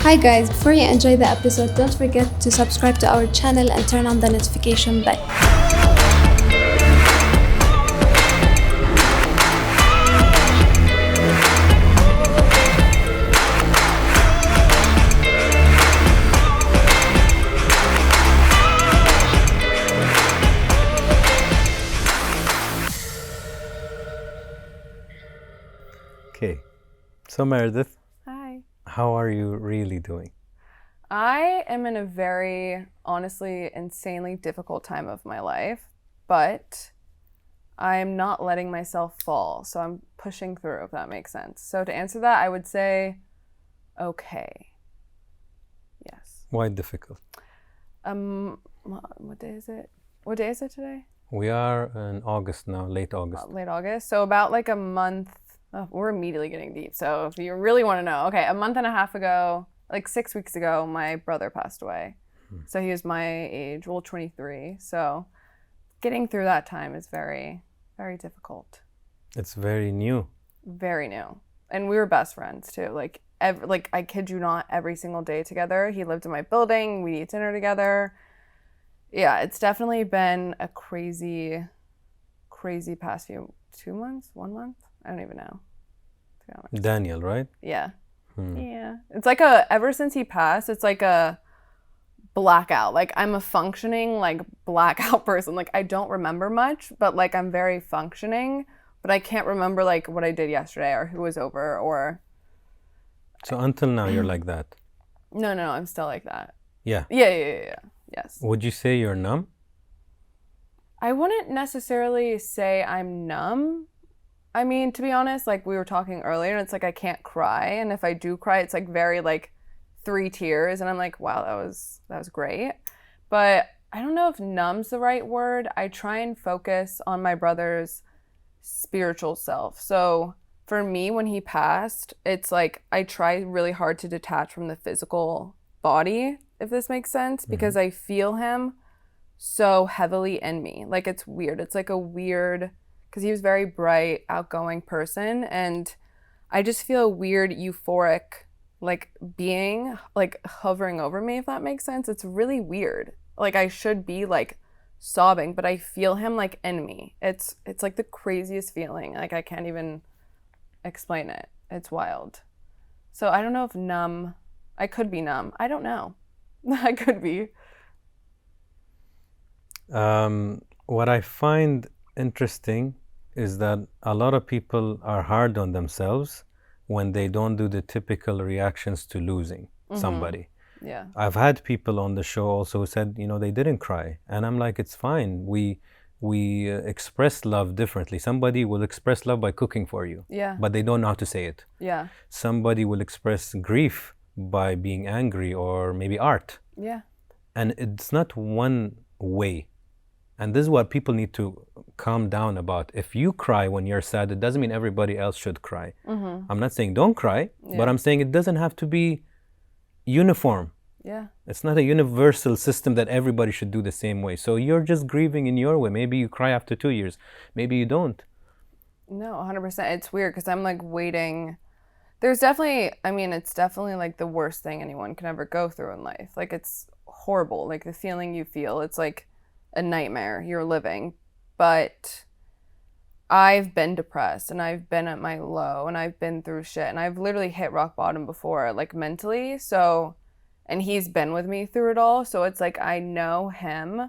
Hi guys, before you enjoy the episode, don't forget to subscribe to our channel and turn on the notification bell. Okay, so Meredith, Hi. how are you really doing? I am in a very, honestly, insanely difficult time of my life, but I'm not letting myself fall, so I'm pushing through, if that makes sense. So to answer that, I would say, okay. Yes. Why difficult? What day is it? What day is it today? We are in August now, late August. Late August. So about like a month. We're immediately getting deep. So if you really want to know, okay, a month and a half ago, like 6 weeks ago, my brother passed away. So he was my age, well, 23. So getting through that time is very, very difficult. It's very new. Very new. And we were best friends too. Like I kid you not, every single day together. He lived in my building. We eat dinner together. Yeah, it's definitely been a crazy past 2 months, 1 month. I don't even know. Daniel, right? Yeah. Yeah. It's like ever since he passed, it's like a blackout. Like I'm a functioning like blackout person. Like I don't remember much, but like I'm very functioning, but I can't remember like what I did yesterday or who was over or. So until now you're like that? No, I'm still like that. Yeah. Yeah. Yes. Would you say you're numb? I wouldn't necessarily say I'm numb. I mean, to be honest, like we were talking earlier, and it's like I can't cry, and if I do cry, it's like very like 3 tears, and I'm like, wow, that was great. But I don't know if numb's the right word. I try and focus on my brother's spiritual self. So for me, when he passed, it's like I try really hard to detach from the physical body, if this makes sense, because I feel him so heavily in me. Like it's weird. It's like a weird, because he was a very bright, outgoing person, and I just feel a weird euphoric like being like hovering over me, if that makes sense. It's really weird. Like I should be like sobbing, but I feel him like in me. It's like the craziest feeling. Like I can't even explain it. It's wild. So I don't know if numb, I could be numb. I don't know. I could be. What I find interesting is that a lot of people are hard on themselves when they don't do the typical reactions to losing somebody. Yeah. I've had people on the show also who said, they didn't cry. And I'm like, it's fine. We express love differently. Somebody will express love by cooking for you. Yeah. But they don't know how to say it. Yeah. Somebody will express grief by being angry or maybe art. Yeah. And it's not one way. And this is what people need to calm down about. If you cry when you're sad, it doesn't mean everybody else should cry. I'm not saying don't cry, but I'm saying it doesn't have to be uniform. Yeah. It's not a universal system that everybody should do the same way. So you're just grieving in your way. Maybe you cry after 2 years. Maybe you don't. No, 100%. It's weird because I'm like waiting. There's definitely, it's definitely like the worst thing anyone can ever go through in life. Like it's horrible. Like the feeling you feel, it's like a nightmare you're living. But I've been depressed and I've been at my low and I've been through shit and I've literally hit rock bottom before, like mentally. So, and he's been with me through it all. So it's like I know him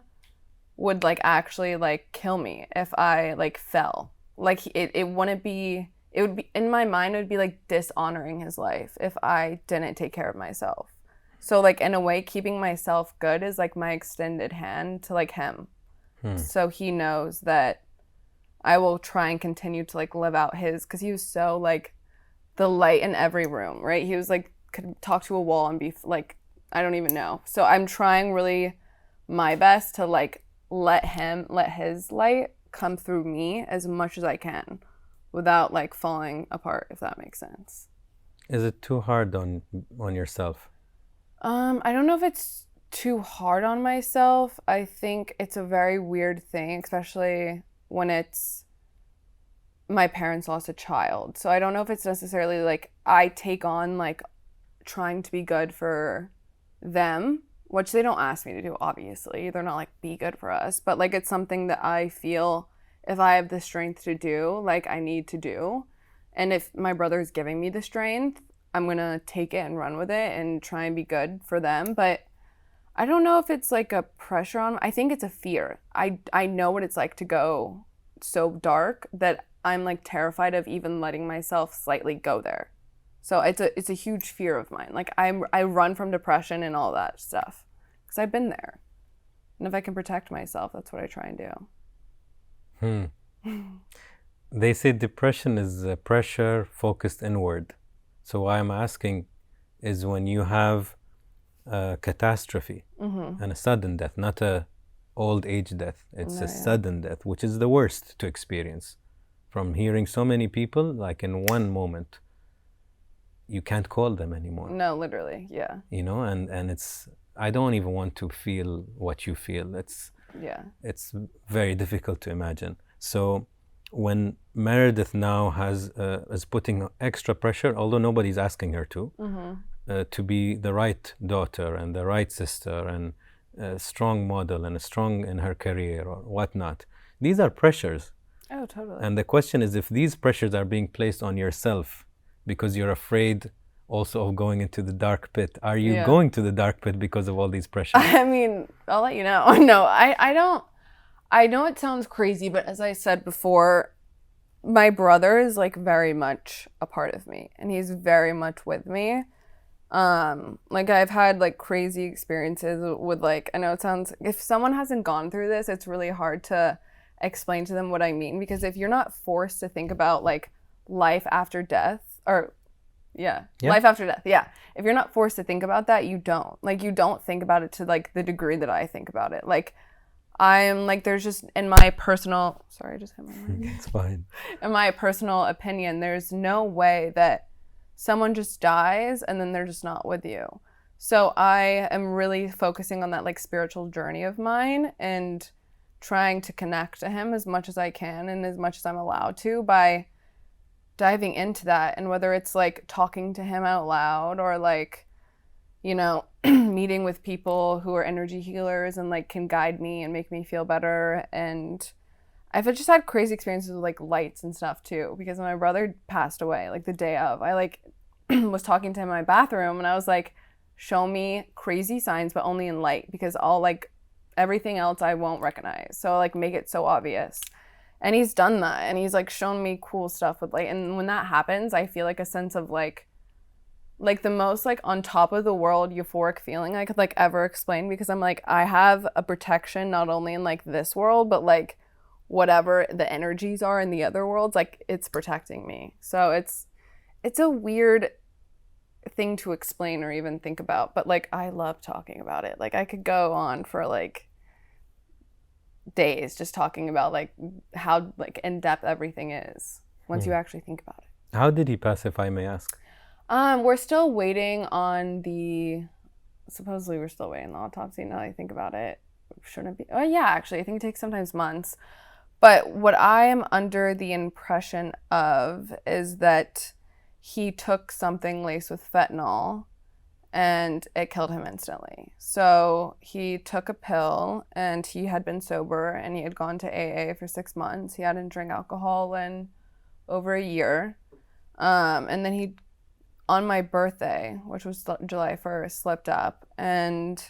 would like actually like kill me if I like fell. Like it wouldn't be, it would be, in my mind, it would be like dishonoring his life if I didn't take care of myself. So like in a way, keeping myself good is like my extended hand to like him. So he knows that I will try and continue to like live out his, because he was so like the light in every room, right? He was like, could talk to a wall and be like, I don't even know. So I'm trying really my best to like let his light come through me as much as I can without like falling apart, if that makes sense. Is it too hard on yourself? I don't know if it's too hard on myself. I think it's a very weird thing, especially when it's my parents lost a child. So I don't know if it's necessarily like I take on like trying to be good for them, which they don't ask me to do, obviously. They're not like, be good for us. But like, it's something that I feel if I have the strength to do, like I need to do. And if my brother's giving me the strength, I'm going to take it and run with it and try and be good for them. But I don't know if it's like a pressure on, I think it's a fear. I know what it's like to go so dark that I'm like terrified of even letting myself slightly go there. So it's a huge fear of mine. Like I run from depression and all that stuff because I've been there. And if I can protect myself, that's what I try and do. They say depression is pressure focused inward. So why I'm asking is when you have a catastrophe and a sudden death, not a old age death. It's a sudden death, which is the worst to experience. From hearing so many people, like in one moment, you can't call them anymore. No, literally, yeah. You know, and it's, I don't even want to feel what you feel. It's very difficult to imagine. So when Meredith now is putting extra pressure, although nobody's asking her to be the right daughter and the right sister and a strong model and a strong in her career or whatnot, these are pressures. Oh, totally. And the question is, if these pressures are being placed on yourself because you're afraid also of going into the dark pit, are you going to the dark pit because of all these pressures? I mean, I'll let you know. No, I don't. I know it sounds crazy, but as I said before, my brother is like very much a part of me and he's very much with me. Like I've had like crazy experiences with like, I know it sounds, if someone hasn't gone through this, it's really hard to explain to them what I mean, because if you're not forced to think about like life after death or life after death. Yeah. If you're not forced to think about that, you don't think about it to like the degree that I think about it. Like I'm like, there's just in my personal, sorry, I just hit my mic. It's fine. In my personal opinion, there's no way that someone just dies and then they're just not with you. So I am really focusing on that like spiritual journey of mine and trying to connect to him as much as I can and as much as I'm allowed to by diving into that. And whether it's like talking to him out loud or like, you know, meeting with people who are energy healers and like can guide me and make me feel better. And I've just had crazy experiences with like lights and stuff too, because when my brother passed away, like the day of, I like was talking to him in my bathroom and I was like, show me crazy signs, but only in light, because I'll like everything else I won't recognize. So like make it so obvious. And he's done that and he's like shown me cool stuff with light. And when that happens, I feel like a sense of like the most like on top of the world euphoric feeling I could like ever explain, because I'm like, I have a protection not only in like this world, but like whatever the energies are in the other worlds, like it's protecting me. So it's a weird thing to explain or even think about, but like I love talking about it. Like I could go on for like days just talking about like how like in depth everything is once you actually think about it. How did he pass, if I may ask? We're still waiting on supposedly we're still waiting on the autopsy now that I think about it. Shouldn't be. Oh yeah, actually I think it takes sometimes months. But what I am under the impression of is that he took something laced with fentanyl and it killed him instantly. So he took a pill and he had been sober and he had gone to AA for 6 months. He hadn't drank alcohol in over a year. And then he, on my birthday, which was July 1st, slipped up. And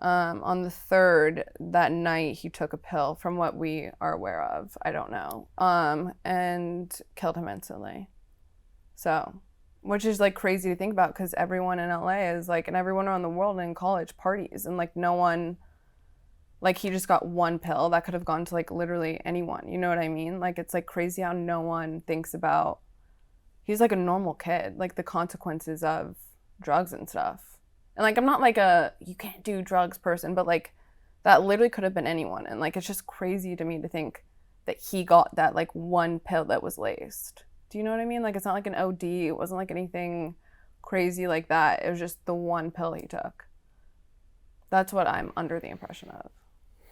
on the 3rd, that night, he took a pill, from what we are aware of. I don't know. And killed him instantly. So, which is like crazy to think about, because everyone in LA is like, and everyone around the world in college parties, and like no one, like he just got one pill that could have gone to like literally anyone. You know what I mean? Like it's like crazy how no one thinks about, he's like a normal kid, like the consequences of drugs and stuff. And like, I'm not like you can't do drugs person, but like that literally could have been anyone. And like, it's just crazy to me to think that he got that like one pill that was laced. Do you know what I mean? Like, it's not like an OD. It wasn't like anything crazy like that. It was just the one pill he took. That's what I'm under the impression of.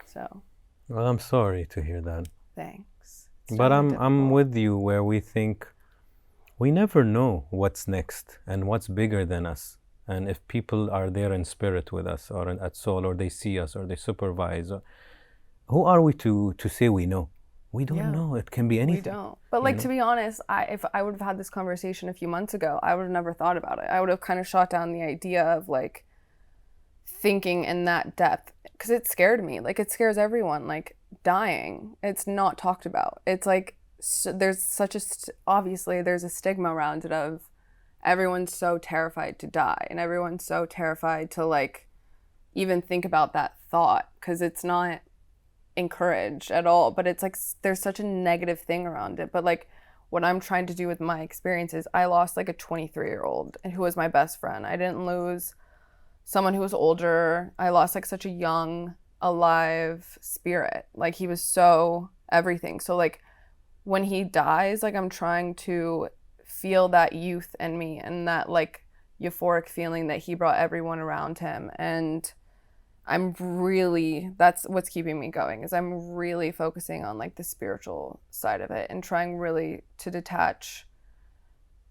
So. Well, I'm sorry to hear that. Thanks. But I'm with you where we think we never know what's next and what's bigger than us. And if people are there in spirit with us or at soul, or they see us or they supervise, who are we to say we know? We don't know. It can be anything. We don't. But like, to be honest, if I would have had this conversation a few months ago, I would have never thought about it. I would have kind of shot down the idea of like thinking in that depth, because it scared me. Like, it scares everyone. Like, dying, it's not talked about. It's like, there's such a, obviously there's a stigma around it of everyone's so terrified to die, and everyone's so terrified to like even think about that thought, because it's not encouraged at all. But it's like there's such a negative thing around it. But like, what I'm trying to do with my experiences, I lost like a 23-year-old and who was my best friend. I didn't lose someone who was older. I lost like such a young, alive spirit. Like, he was so everything. So like, when he dies, like, I'm trying to feel that youth in me and that like euphoric feeling that he brought everyone around him. And I'm really, that's what's keeping me going, is I'm really focusing on like the spiritual side of it and trying really to detach.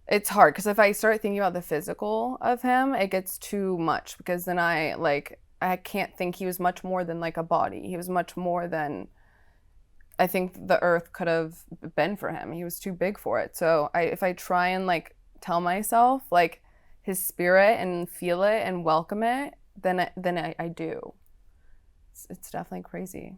It's hard because if I start thinking about the physical of him, it gets too much, because then I can't think he was much more than like a body. He was much more than I think the earth could have been for him. He was too big for it. So if I try and like tell myself like his spirit and feel it and welcome it, then I do. It's definitely crazy.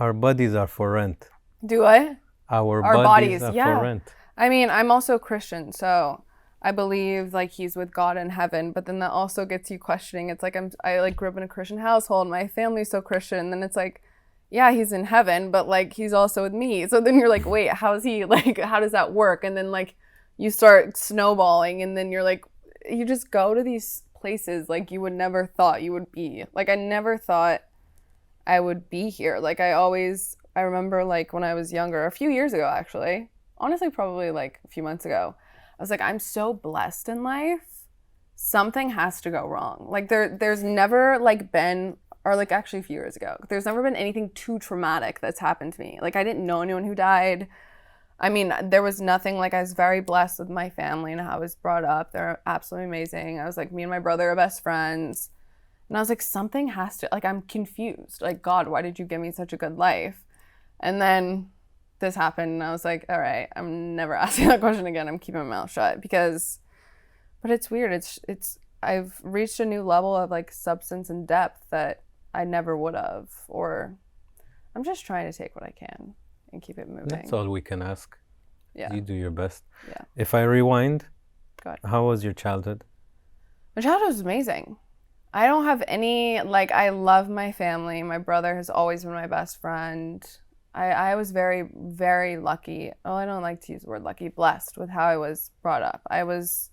Our bodies are for rent. Do I? Our bodies are for rent. I mean, I'm also Christian, so I believe like he's with God in heaven, but then that also gets you questioning. It's like I like grew up in a Christian household, my family's so Christian, and then it's like, yeah, he's in heaven, but like he's also with me. So then you're like, wait, how's he, like, how does that work? And then like you start snowballing, and then you're like, you just go to these places like you would never thought you would be. Like, I never thought I would be here. Like, I remember like when I was younger, a few years ago actually, honestly probably like a few months ago, I was like, I'm so blessed in life. Something has to go wrong. Like there's never like been, or like actually a few years ago, there's never been anything too traumatic that's happened to me. Like, I didn't know anyone who died. I mean, there was nothing. Like, I was very blessed with my family and how I was brought up. They're absolutely amazing. I was like, me and my brother are best friends. And I was like, something has to, like, I'm confused. Like, God, why did you give me such a good life? And then this happened, and I was like, all right, I'm never asking that question again. I'm keeping my mouth shut, but it's weird. It's I've reached a new level of like substance and depth that I never would have, or I'm just trying to take what I can and keep it moving. That's all we can ask. Yeah. You do your best. Yeah. If I rewind, God. How was your childhood? My childhood was amazing. I don't have any, like, I love my family. My brother has always been my best friend. I was very, very lucky. Oh, I don't like to use the word lucky, blessed with how I was brought up. I was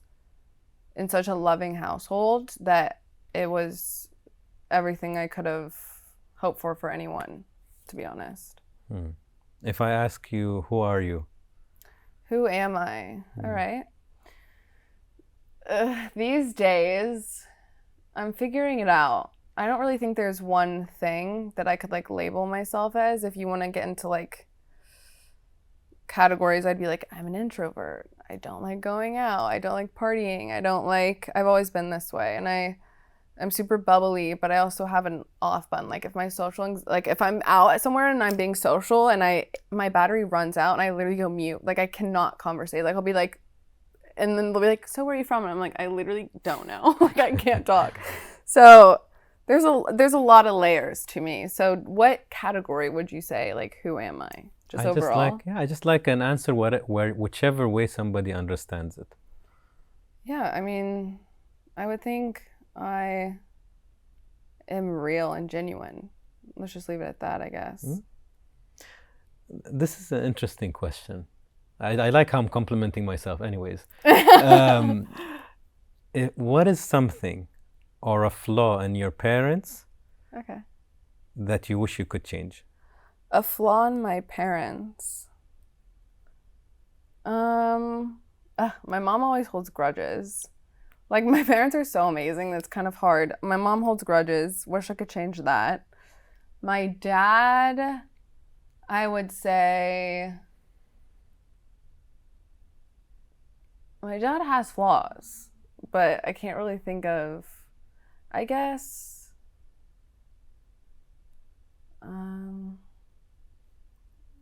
in such a loving household that it was everything I could have hoped for anyone, to be honest. If I ask you, who are you? Who am I? All right. These days, I'm figuring it out. I don't really think there's one thing that I could like label myself as. If you want to get into like categories, I'd be like, I'm an introvert. I don't like going out. I don't like partying. I've always been this way. And I'm super bubbly, but I also have an off button. Like if my if I'm out somewhere and I'm being social and my battery runs out and I literally go mute, like I cannot conversate. Like I'll be like, and then they'll be like, so where are you from? And I'm like, I literally don't know. Like I can't talk. So there's a lot of layers to me. So what category would you say, like, who am I? Just overall? I just like an answer whichever way somebody understands it. Yeah, I mean, I would think I am real and genuine. Let's just leave it at that, I guess. This is an interesting question. I like how I'm complimenting myself anyways. What is something or a flaw in your parents that you wish you could change? A flaw in my parents? My mom always holds grudges. Like, my parents are so amazing, that's kind of hard. My mom holds grudges. Wish I could change that. My dad, I would say, My dad has flaws, but I can't really think of, I guess,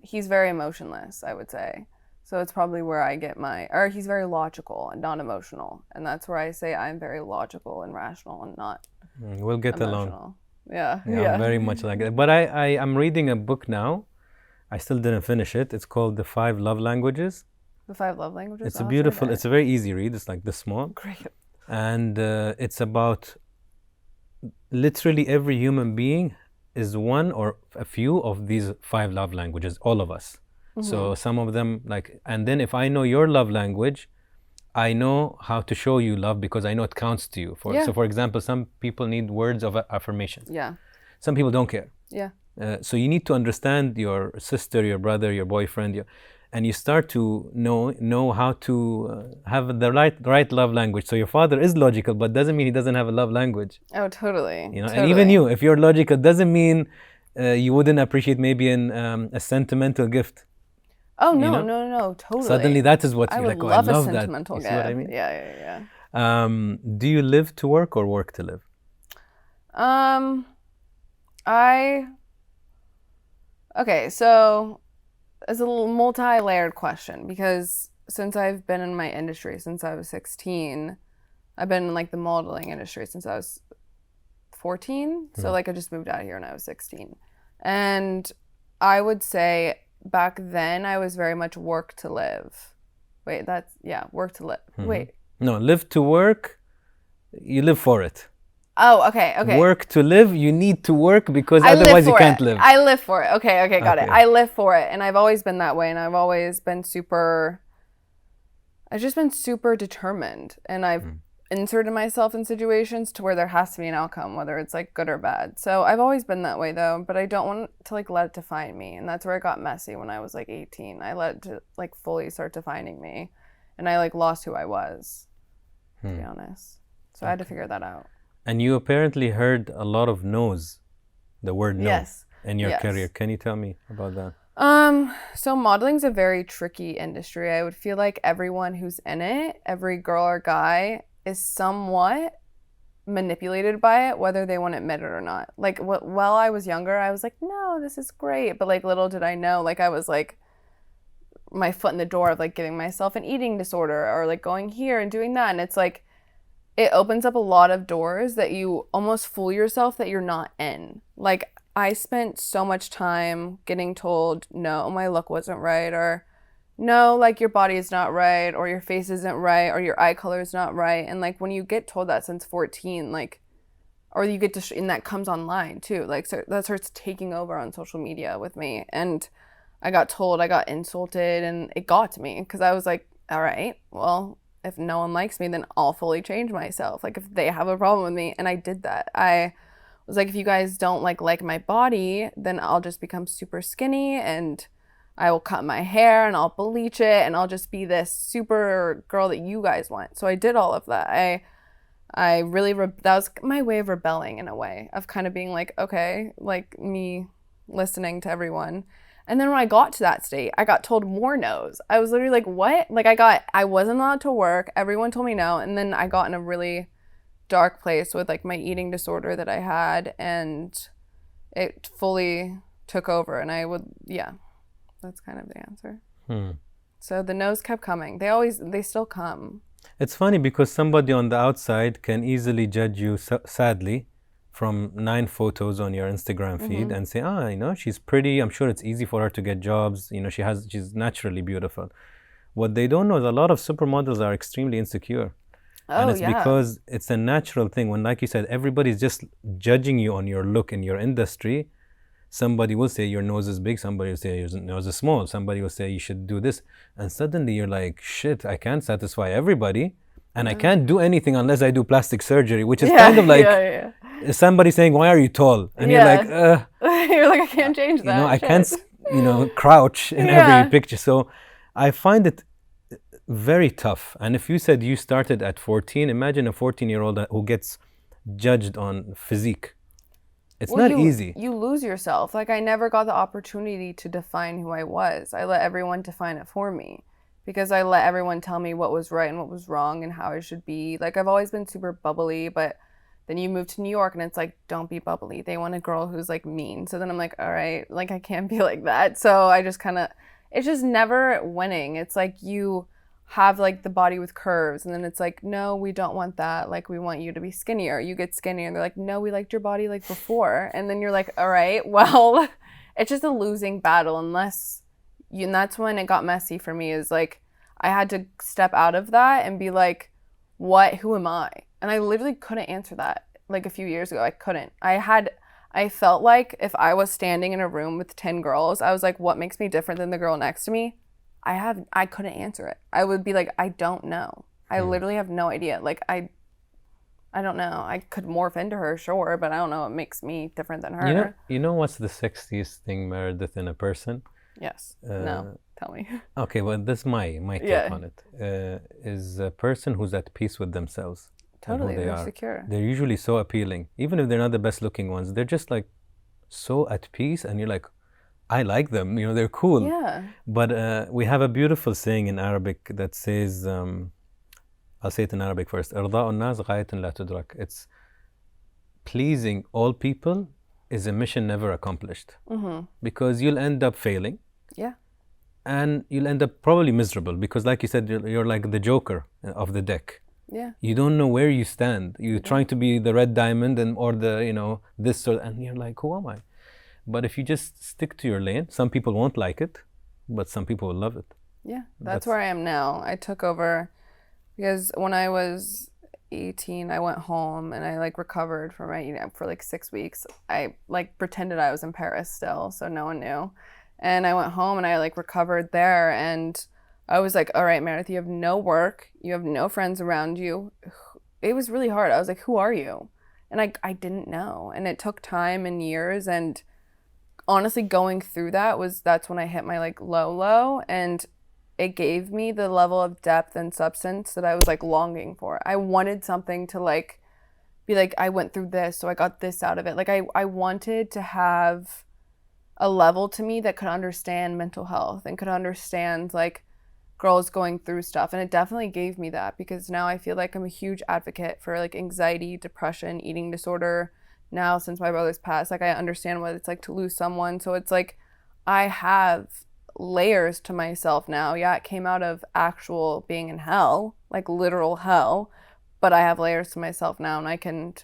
he's very emotionless, I would say. So it's probably where I get or he's very logical and not emotional. And that's where I say I'm very logical and rational and not We'll get emotional. along. Yeah. I'm very much like that. But I'm reading a book now. I still didn't finish it. It's called The 5 Love Languages. The 5 Love Languages? It's a beautiful, it's a very easy read. It's like this small. Great. And it's about literally every human being is one or a few of these 5 love languages, all of us. So some of them and then if I know your love language, I know how to show you love because I know it counts to you. So for example, some people need words of affirmation. Yeah. Some people don't care. Yeah. So you need to understand your sister, your brother, your boyfriend, and you start to know how to have the right love language. So your father is logical, but doesn't mean he doesn't have a love language. Oh, totally. Totally. And even you, if you're logical, doesn't mean you wouldn't appreciate maybe a sentimental gift. Oh, no, totally. Suddenly that is what I you're would like, love I a love sentimental that. You gift. see what I mean? Yeah. Do you live to work or work to live? Okay, so it's a little multi-layered question because since I've been in my industry since I was 16, I've been in the modeling industry since I was 14. So I just moved out here when I was 16. And I would say back then I was very much work to live. Wait, work to live. Wait. No, live to work, you live for it. Oh, okay. Work to live, you need to work because otherwise you can't live. I live for it. Okay, got it. I live for it. And I've always been that way. And I've always been I've just been super determined. And I've inserted myself in situations to where there has to be an outcome, whether it's good or bad. So I've always been that way though, but I don't want to let it define me. And that's where it got messy when I was 18. I let it fully start defining me. And I lost who I was, to be honest. So I had to figure that out. And you apparently heard a lot of no's, the word no, in your career. Can you tell me about that? So modeling's a very tricky industry. I would feel like everyone who's in it, every girl or guy, is somewhat manipulated by it, whether they want to admit it or not. While I was younger, I was no, this is great. But little did I know, I was my foot in the door of giving myself an eating disorder or going here and doing that. And it's it opens up a lot of doors that you almost fool yourself that you're not in. I spent so much time getting told, no, my look wasn't right, or no, your body is not right, or your face isn't right, or your eye color is not right. And when you get told that since 14, or you get to, and that comes online too, so that starts taking over on social media with me. And I got told, I got insulted, and it got to me because I was all right, well, if no one likes me, then I'll fully change myself. If they have a problem with me, and I did that. I was if you guys don't like my body, then I'll just become super skinny and I will cut my hair and I'll bleach it and I'll just be this super girl that you guys want. So I did all of that. I really, that was my way of rebelling in a way, of kind of being okay, me listening to everyone. And then when I got to that state, I got told more no's. I was literally what? I wasn't allowed to work. Everyone told me no. And then I got in a really dark place with my eating disorder that I had, and it fully took over. And that's kind of the answer. So the no's kept coming. They still come. It's funny because somebody on the outside can easily judge you, sadly, from 9 photos on your Instagram feed and say, she's pretty. I'm sure it's easy for her to get jobs. She's naturally beautiful. What they don't know is a lot of supermodels are extremely insecure. And it's because it's a natural thing. When, like you said, everybody's just judging you on your look in your industry. Somebody will say your nose is big. Somebody will say your nose is small. Somebody will say you should do this. And suddenly you're shit, I can't satisfy everybody. And I can't do anything unless I do plastic surgery, which is kind of somebody saying, why are you tall? And you're you're I can't change that. I can't, crouch in every picture. So I find it very tough. And if you said you started at 14, imagine a 14-year-old who gets judged on physique. It's not easy. You lose yourself. I never got the opportunity to define who I was. I let everyone define it for me. because I let everyone tell me what was right and what was wrong and how I should be. Like, I've always been super bubbly, but then you move to New York and it's like, don't be bubbly. They want a girl who's like mean. So then I'm like, all right, like I can't be like that. So I just kind of, it's just never winning. It's like you have like the body with curves and then it's like, no, we don't want that. Like, we want you to be skinnier. You get skinnier and they're like, no, we liked your body like before. And then you're like, all right, well, it's just a losing battle unless you, and that's when it got messy for me, is like, I had to step out of that and be like, who am I? And I literally couldn't answer that like a few years ago. I couldn't. I felt like if I was standing in a room with 10 girls, I was like, what makes me different than the girl next to me? I couldn't answer it. I would be like, I don't know. I literally have no idea. Like, I don't know. I could morph into her, sure, but I don't know what makes me different than her. You know what's the sexiest thing, Meredith, in a person? Yes. No. Tell me. Okay, well, this is my take on it. Is a person who's at peace with themselves. Totally, They're secure. They're usually so appealing. Even if they're not the best looking ones, they're just like so at peace and you're like, I like them, you know, they're cool. Yeah. But we have a beautiful saying in Arabic that says, I'll say it in Arabic first. إرضاء الناس غاية لا تدرك. It's pleasing all people is a mission never accomplished. Because you'll end up failing. Yeah. And you'll end up probably miserable because, like you said, you're like the joker of the deck. Yeah. You don't know where you stand. You're trying to be the red diamond or the, you know, this or, and you're like, who am I? But if you just stick to your lane, some people won't like it, but some people will love it. Yeah, that's where I am now. I took over because when I was 18, I went home and I like recovered from my eating for like 6 weeks. I like pretended I was in Paris still, so no one knew. And I went home and I like recovered there and I was like, all right, Meredith, you have no work. You have no friends around you. It was really hard. I was like, who are you? And I didn't know. And it took time and years. And honestly, going through that's when I hit my like low. And it gave me the level of depth and substance that I was like longing for. I wanted something to like be like, I went through this, so I got this out of it. Like I wanted to have a level to me that could understand mental health and could understand like girls going through stuff. And it definitely gave me that because now I feel like I'm a huge advocate for like anxiety, depression, eating disorder. Now since my brother's passed, like I understand what it's like to lose someone. So it's like I have layers to myself now. Yeah, it came out of actual being in hell, like literal hell, but I have layers to myself now and I can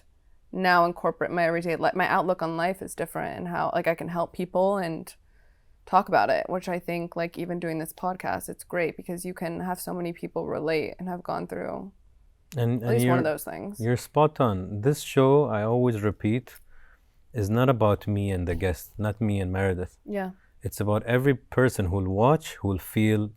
now incorporate my everyday life. My outlook on life is different and how like I can help people and talk about it, which I think like even doing this podcast, it's great because you can have so many people relate and have gone through at least one of those things. You're spot on. This show, I always repeat, is not about me and the guest, not me and Meredith. Yeah. It's about every person who'll watch, who'll feel,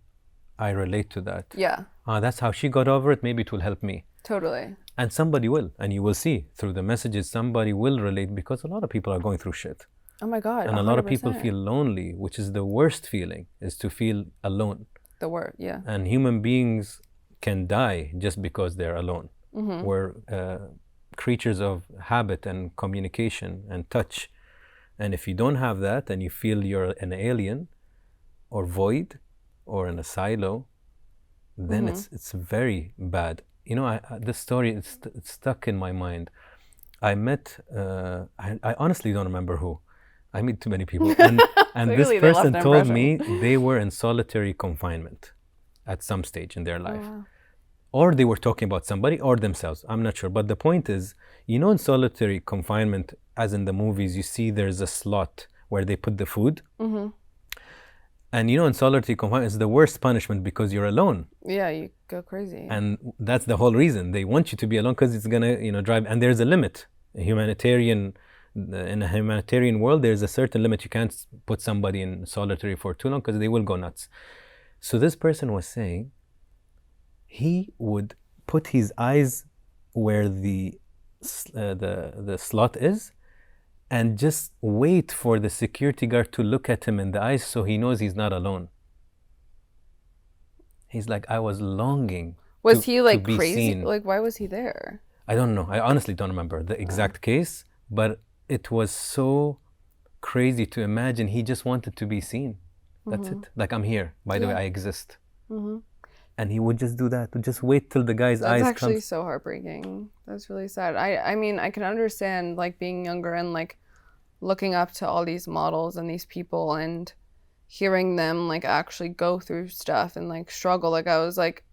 I relate to that. Yeah. That's how she got over it, maybe it will help me. Totally. And somebody will, and you will see through the messages, somebody will relate because a lot of people are going through shit. Oh my God. And 100%. a lot of people feel lonely, which is the worst feeling, is to feel alone. The word, yeah. And human beings can die just because they're alone. We're creatures of habit and communication and touch. And if you don't have that and you feel you're an alien or void or in a silo, then it's very bad. You know, this story, it's stuck in my mind. I met, I honestly don't remember who. I meet too many people. And this person told me they were in solitary confinement at some stage in their life. Wow. Or they were talking about somebody or themselves. I'm not sure. But the point is, you know, in solitary confinement, as in the movies, you see there's a slot where they put the food. And you know, in solitary confinement, it's the worst punishment because you're alone. Yeah, you go crazy. And that's the whole reason. They want you to be alone because it's going to, you know, drive. And there's a limit. In a humanitarian world, there's a certain limit. You can't put somebody in solitary for too long because they will go nuts. So this person was saying he would put his eyes where the slot is and just wait for the security guard to look at him in the eyes so he knows he's not alone. He's like, I was longing Was he like to crazy? Seen. Like, why was he there? I don't know. I honestly don't remember the exact case, but it was so crazy to imagine. He just wanted to be seen. That's it. Like, I'm here. By the way, I exist. And he would just do that, to just wait till the guy's eyes That's actually comes. so heartbreaking. That's really sad. I mean, I can understand like being younger and like looking up to all these models and these people and hearing them like actually go through stuff and like struggle. Like I was like,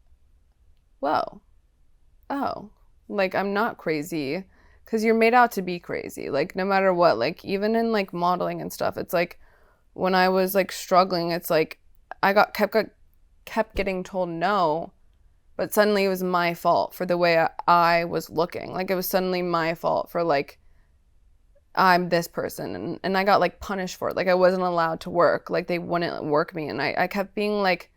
whoa, oh, like I'm not crazy, because you're made out to be crazy. Like no matter what, like even in like modeling and stuff, it's like when I was like struggling, it's like I kept getting told no, but suddenly it was my fault for the way I was looking. Like it was suddenly my fault for like I'm this person, and I got like punished for it. Like I wasn't allowed to work. Like they wouldn't work me, and I kept being like,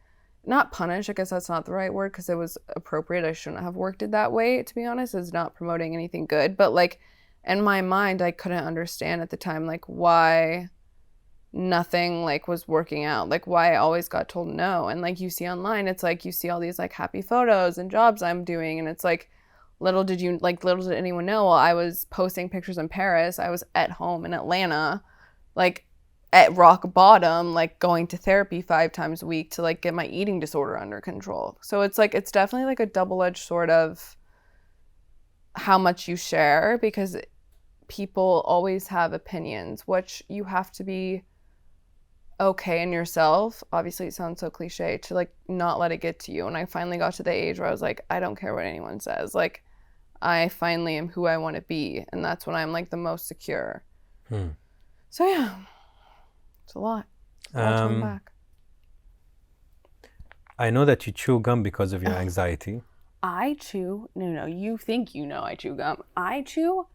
not punished, I guess that's not the right word because it was appropriate. I shouldn't have worked it that way, to be honest. It's not promoting anything good. But like in my mind, I couldn't understand at the time like why nothing like was working out, like why I always got told no. And like you see online, it's like you see all these like happy photos and jobs I'm doing, and it's like little did anyone know, while I was posting pictures in Paris, I was at home in Atlanta, like at rock bottom, like going to therapy 5 times a week to like get my eating disorder under control. So it's like it's definitely like a double-edged sword of how much you share, because people always have opinions, which you have to be okay in yourself. Obviously it sounds so cliche to like not let it get to you. And I finally got to the age where I was like, I don't care what anyone says. Like I finally am who I want to be, and that's when I'm like the most secure. So yeah, it's a lot. It's a lot to unpack. I know that you chew gum because of your anxiety. I chew? No, you think you know I chew gum. I chew?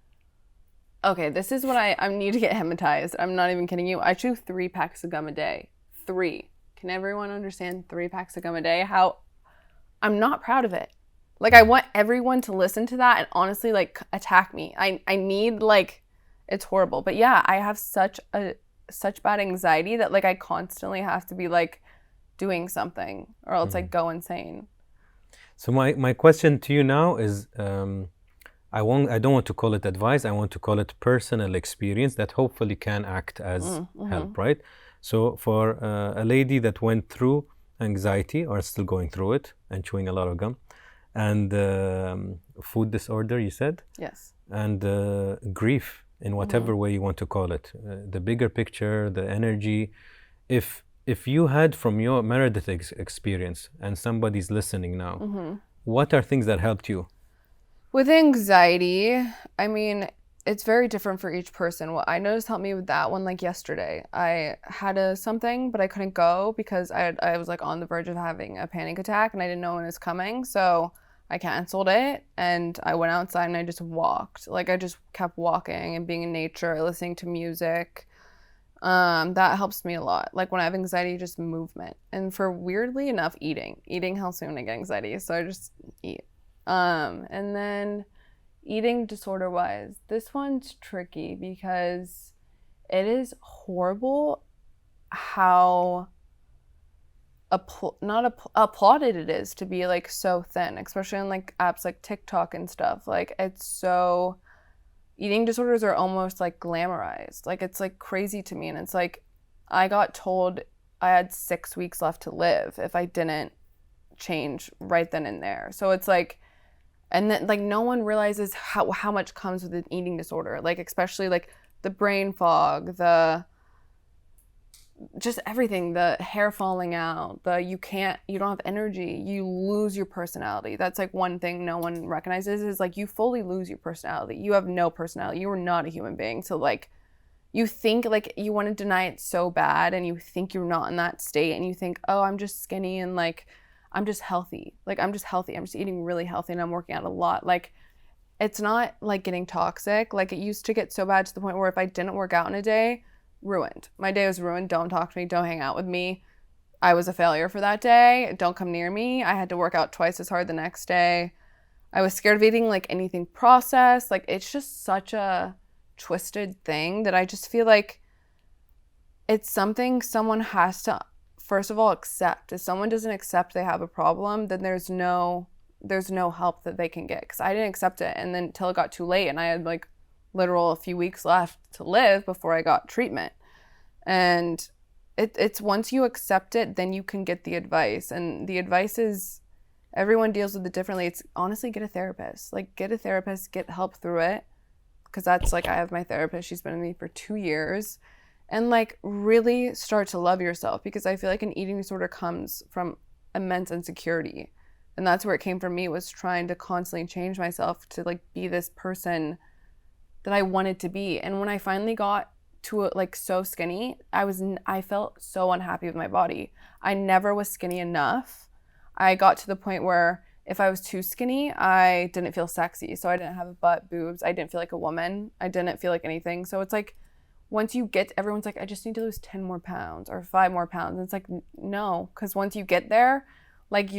Okay, this is what I need to get hypnotized. I'm not even kidding you. I chew 3 packs of gum a day. 3. Can everyone understand 3 packs of gum a day? How? I'm not proud of it. Like, I want everyone to listen to that and honestly, like, attack me. I need, like, it's horrible. But yeah, I have such bad anxiety that, like, I constantly have to be, like, doing something or else I go insane. So my question to you now is, I don't want to call it advice. I want to call it personal experience that hopefully can act as help, right? So for a lady that went through anxiety or still going through it and chewing a lot of gum, and food disorder, you said? Yes. And grief in whatever way you want to call it, the bigger picture, the energy. If you had from your Meredith experience and somebody's listening now, what are things that helped you? With anxiety, I mean, it's very different for each person. What I noticed helped me with that one, like yesterday, I had something, but I couldn't go because I was like on the verge of having a panic attack and I didn't know when it was coming. So I canceled it and I went outside and I just walked. Like I just kept walking and being in nature, listening to music. That helps me a lot. Like when I have anxiety, just movement. And for weirdly enough, eating helps me when I get anxiety. So I just eat. And then eating disorder wise, this one's tricky because it is horrible how applauded it is to be like so thin, especially on like apps like TikTok and stuff. Like it's so, eating disorders are almost like glamorized. Like it's like crazy to me. And it's like, I got told I had 6 weeks left to live if I didn't change right then and there. So it's like, and then like no one realizes how much comes with an eating disorder, like especially like the brain fog, the just everything, the hair falling out, you don't have energy, you lose your personality. That's like one thing no one recognizes is like you fully lose your personality. You have no personality. You are not a human being. So like you think like you want to deny it so bad and you think you're not in that state and you think, oh, I'm just skinny and like I'm just healthy. Like I'm just healthy. I'm just eating really healthy and I'm working out a lot. Like it's not like getting toxic. Like it used to get so bad to the point where if I didn't work out in a day, ruined. My day was ruined. Don't talk to me. Don't hang out with me. I was a failure for that day. Don't come near me. I had to work out twice as hard the next day. I was scared of eating like anything processed. Like it's just such a twisted thing that I just feel like it's something someone has to first of all accept. If someone doesn't accept they have a problem, then there's no help that they can get, because I didn't accept it, and then until it got too late and I had like literal a few weeks left to live before I got treatment. And it's once you accept it, then you can get the advice, and the advice is everyone deals with it differently. It's honestly, get a therapist. Like, get a therapist, get help through it. Because that's like, I have my therapist. She's been with me for 2 years. And like, really start to love yourself, because I feel like an eating disorder comes from immense insecurity. And that's where it came from me, was trying to constantly change myself to like be this person that I wanted to be. And when I finally got to like so skinny, I felt so unhappy with my body. I never was skinny enough. I got to the point where if I was too skinny, I didn't feel sexy. So I didn't have a butt, boobs. I didn't feel like a woman. I didn't feel like anything. So it's like, once you get, everyone's like, I just need to lose 10 more pounds or 5 more pounds. And it's like, no, because once you get there, like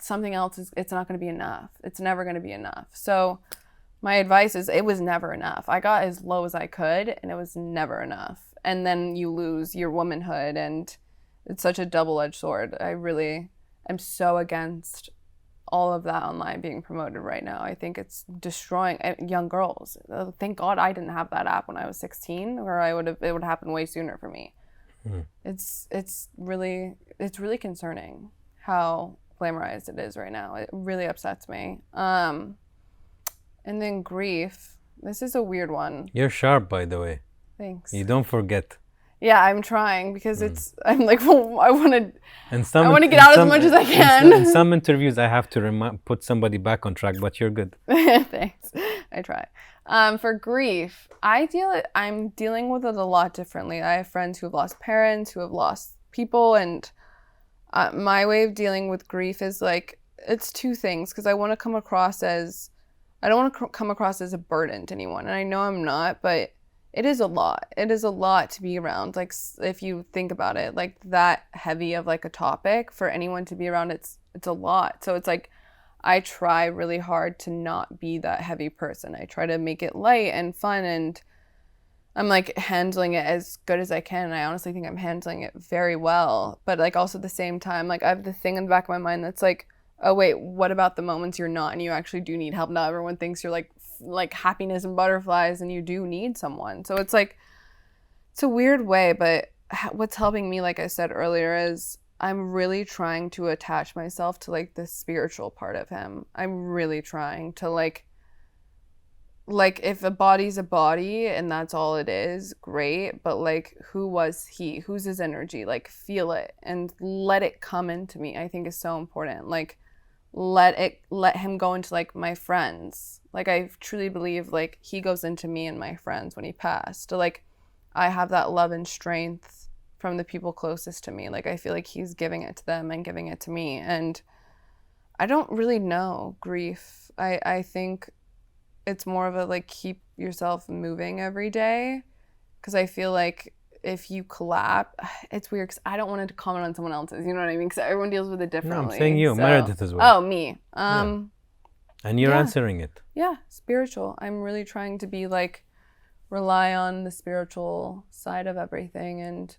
something else it's not going to be enough. It's never going to be enough. So my advice is, it was never enough. I got as low as I could, and it was never enough. And then you lose your womanhood, and it's such a double-edged sword. I really am so against all of that online being promoted right now. I think it's destroying young girls. Thank God I didn't have that app when I was 16, or it would happen way sooner for me. It's really concerning how glamorized it is right now. It really upsets me. And then grief. This is a weird one. You're sharp, by the way. Thanks. You don't forget. Yeah, I'm trying, because I'm like, well, I want to get out as much as I can. In some interviews, I have to put somebody back on track, but you're good. Thanks. I try. For grief, I'm dealing with it a lot differently. I have friends who have lost parents, who have lost people, and my way of dealing with grief is like, it's two things, because I don't want to come across as a burden to anyone, and I know I'm not, but it is a lot. It is a lot to be around. Like, if you think about it, like that heavy of like a topic for anyone to be around, it's a lot. So it's like, I try really hard to not be that heavy person. I try to make it light and fun, and I'm like handling it as good as I can. And I honestly think I'm handling it very well. But like, also at the same time, like I have the thing in the back of my mind that's like, oh wait, what about the moments you're not and you actually do need help? Not everyone thinks you're like happiness and butterflies, and you do need someone. So it's like, it's a weird way, but what's helping me, like I said earlier, is I'm really trying to attach myself to like the spiritual part of him. I'm really trying to like if a body's a body and that's all it is, great, but like, who was he? Who's his energy? Like, feel it and let it come into me, I think is so important. Like, let him go into like my friends. Like, I truly believe like he goes into me and my friends when he passed. So like, I have that love and strength from the people closest to me. Like, I feel like he's giving it to them and giving it to me. And I don't really know grief. I think it's more of a like, keep yourself moving every day, because I feel like if you collapse, it's weird because I don't want to comment on someone else's, you know what I mean? Because everyone deals with it differently. No, I'm saying you, Meredith as well. Oh, me. And you're answering it. Yeah, spiritual. I'm really trying to be like, rely on the spiritual side of everything and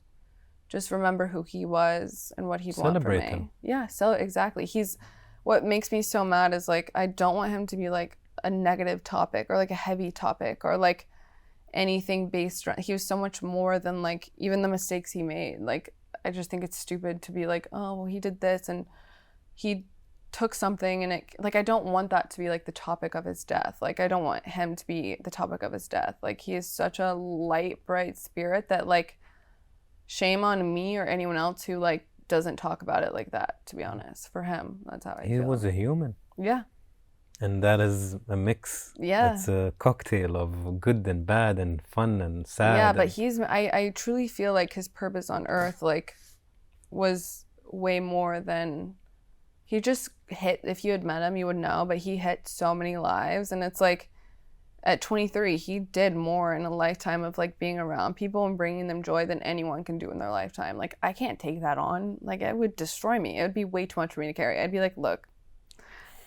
just remember who he was and what he'd want from me. Celebrate him. Yeah, so exactly. What makes me so mad is like, I don't want him to be like a negative topic or like a heavy topic or like anything based around. He was so much more than like even the mistakes he made. Like, I just think it's stupid to be like, oh, well, he did this and he took something and it, like, I don't want that to be like the topic of his death. Like, I don't want him to be the topic of his death. Like, he is such a light, bright spirit that like, shame on me or anyone else who like doesn't talk about it like that, to be honest. For him, that's how I feel. He was a human. Yeah. And that is a mix. Yeah. It's a cocktail of good and bad and fun and sad. Yeah, but I truly feel like his purpose on earth like was way more than, he just hit, if you had met him you would know, but he hit so many lives. And it's like at 23 he did more in a lifetime of like being around people and bringing them joy than anyone can do in their lifetime. Like, I can't take that on. Like, it would destroy me. It would be way too much for me to carry. I'd be like, look,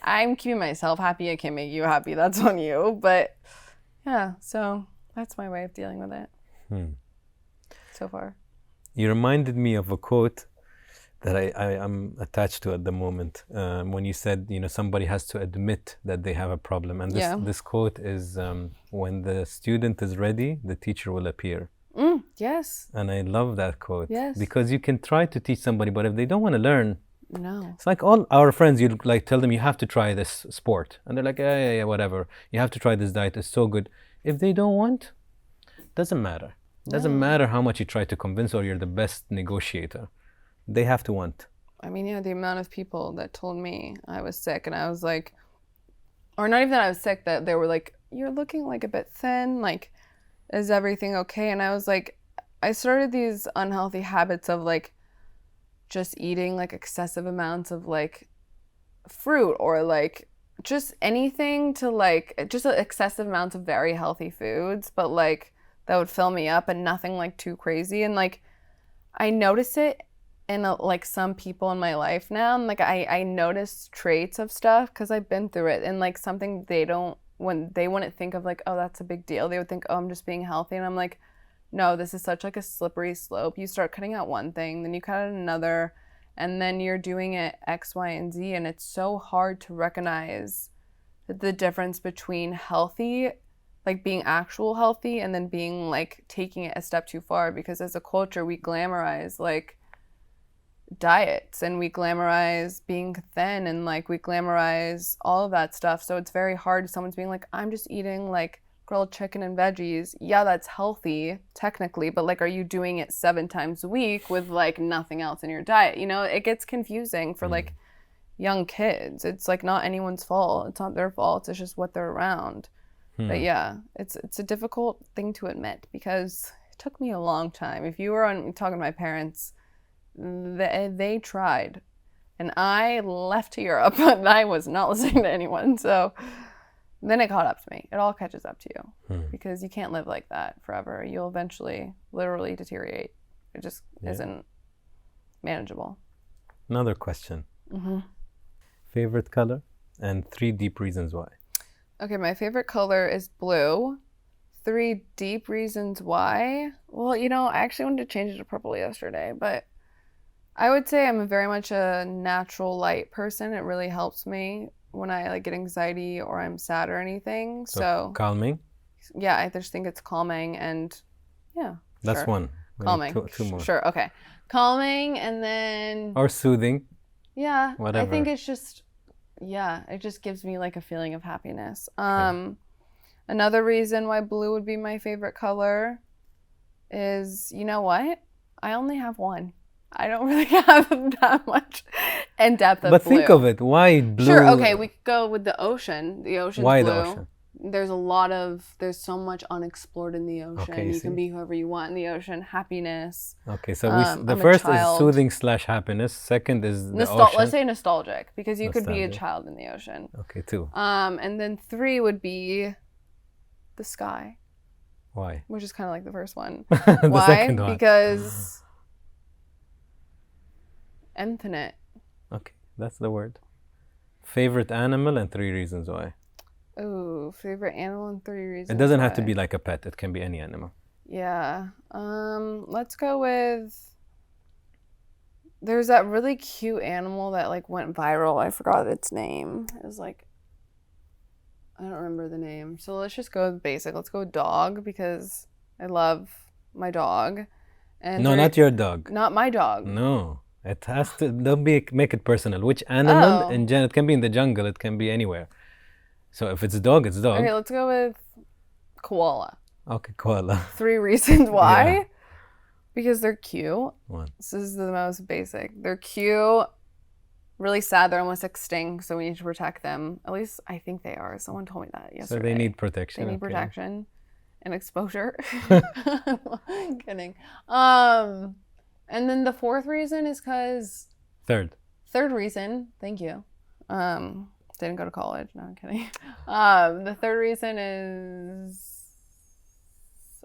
I'm keeping myself happy. I can't make you happy. That's on you. But yeah, so that's my way of dealing with it so far. You reminded me of a quote that I'm attached to at the moment. When you said, you know, somebody has to admit that they have a problem. And this quote is, when the student is ready, the teacher will appear. Yes. And I love that quote. Yes. Because you can try to teach somebody, but if they don't want to learn, No. It's like all our friends, you'd like tell them you have to try this sport. And they're like, yeah, whatever. You have to try this diet. It's so good. If they don't want, doesn't matter. Doesn't matter how much you try to convince or you're the best negotiator. They have to want. I mean, yeah, the amount of people that told me I was sick and I was like, or not even that I was sick, that they were like, you're looking like a bit thin, like, is everything okay? And I was like, I started these unhealthy habits of like just eating like excessive amounts of like fruit or like just anything to like just excessive amounts of very healthy foods, but like that would fill me up and nothing like too crazy. And like I notice it in like some people in my life now. And like I notice traits of stuff because I've been through it, and like something they wouldn't think of like, oh, that's a big deal. They would think, oh, I'm just being healthy. And I'm like, no, this is such like a slippery slope. You start cutting out one thing, then you cut out another, and then you're doing it X, Y, and Z. And it's so hard to recognize the difference between healthy, like being actual healthy, and then being like taking it a step too far. Because as a culture, we glamorize like diets and we glamorize being thin and like we glamorize all of that stuff. So it's very hard. Someone's being like, I'm just eating like grilled chicken and veggies. Yeah, that's healthy technically, but like, are you doing it 7 times a week with like nothing else in your diet? You know, it gets confusing for like young kids. It's like not anyone's fault. It's not their fault. It's just what they're around. But yeah, it's a difficult thing to admit because it took me a long time. If you were talking to my parents, they tried, and I left to Europe, and I was not listening to anyone. So then it caught up to me. It all catches up to you because you can't live like that forever. You'll eventually literally deteriorate. It just isn't manageable. Another question. Favorite color and 3 deep reasons why. Okay, my favorite color is blue. 3 deep reasons why. Well, you know, I actually wanted to change it to purple yesterday, but I would say I'm very much a natural light person. It really helps me when I like get anxiety or I'm sad or anything. So calming? Yeah, I just think it's calming and yeah. That's sure. one. Calming. Two more. Sure, okay. Calming and then... Or soothing. Yeah. Whatever. I think it's just, yeah, it just gives me like a feeling of happiness. Another reason why blue would be my favorite color is, you know what? I only have one. I don't really have that much in depth of but blue. Think of it. Why blue? Sure, okay, we could go with the ocean. The ocean's Why blue. the ocean? There's so much unexplored in the ocean. Okay, you can be whoever you want in the ocean. Happiness. Okay, so the I'm first is soothing / happiness. Second is the ocean. Let's say nostalgic, because you could be a child in the ocean. Okay, 2. And then 3 would be the sky. Why? Which is kind of like the first one. The Why? second one. Because infinite. Okay, that's the word. Favorite animal and 3 reasons why. Ooh, favorite animal and 3 reasons. It doesn't why. have to be like a pet. It can be any animal. Yeah. Let's go with... There's that really cute animal that like went viral. I forgot its name. It was like... I don't remember the name. So let's just go with basic. Let's go with dog because I love my dog. And No, not your dog. Not my dog. No. It has to, don't make it personal. Which animal in general? It can be in the jungle, it can be anywhere. So if it's a dog, it's a dog. Okay, let's go with koala. Okay, koala. 3 reasons why. Yeah. Because they're cute. 1. This is the most basic. They're cute. Really sad. They're almost extinct, so we need to protect them. At least I think they are. Someone told me that yesterday. So they need protection. They need protection and exposure. Kidding. And then the 4th reason is because... Third reason, thank you. Didn't go to college. No, I'm kidding. The 3rd reason is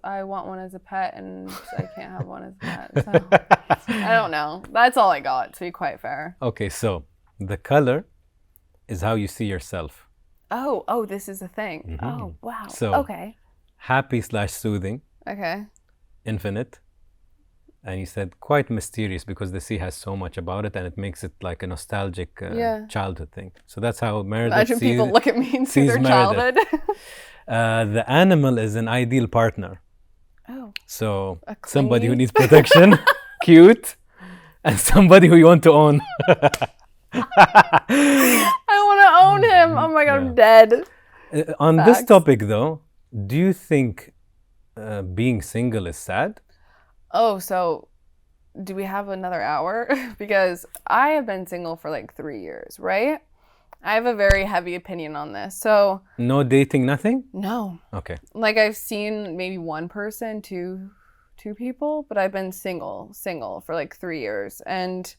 I want one as a pet and I can't have one as a pet. So I don't know. That's all I got, to be quite fair. Okay, so the color is how you see yourself. Oh, this is a thing. Mm-hmm. Oh, wow. So, okay. Happy / soothing. Okay. Infinite. And you said quite mysterious because the sea has so much about it and it makes it like a nostalgic childhood thing. So that's how Meredith Imagine people look at me and see their childhood. The animal is an ideal partner. Oh. So somebody who needs protection, cute, and somebody who you want to own. I want to own him. Oh my God, I'm dead. On this Facts. topic, though, do you think being single is sad? Oh, so do we have another hour? Because I have been single for like 3 years, right? I have a very heavy opinion on this. So No dating, nothing? no, Okay. like I've seen maybe one person, two people, but I've been single for like 3 years. And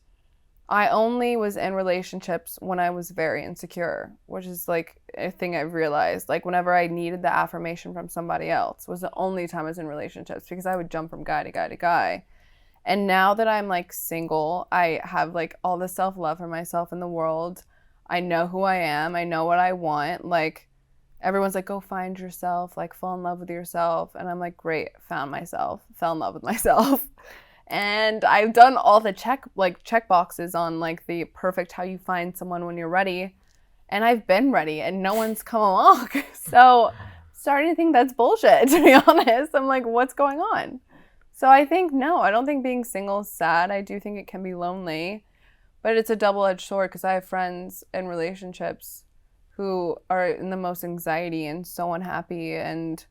I only was in relationships when I was very insecure, which is like a thing I've realized. Like whenever I needed the affirmation from somebody else was the only time I was in relationships, because I would jump from guy to guy to guy. And now that I'm like single, I have like all the self-love for myself in the world. I know who I am. I know what I want. Like everyone's like, go find yourself, like fall in love with yourself. And I'm like, great, found myself, fell in love with myself. And I've done all the check boxes on like the perfect how you find someone when you're ready. And I've been ready and no one's come along. So starting to think that's bullshit, to be honest. I'm like, what's going on? So I think, no, I don't think being single is sad. I do think it can be lonely, but it's a double-edged sword, because I have friends in relationships who are in the most anxiety and so unhappy and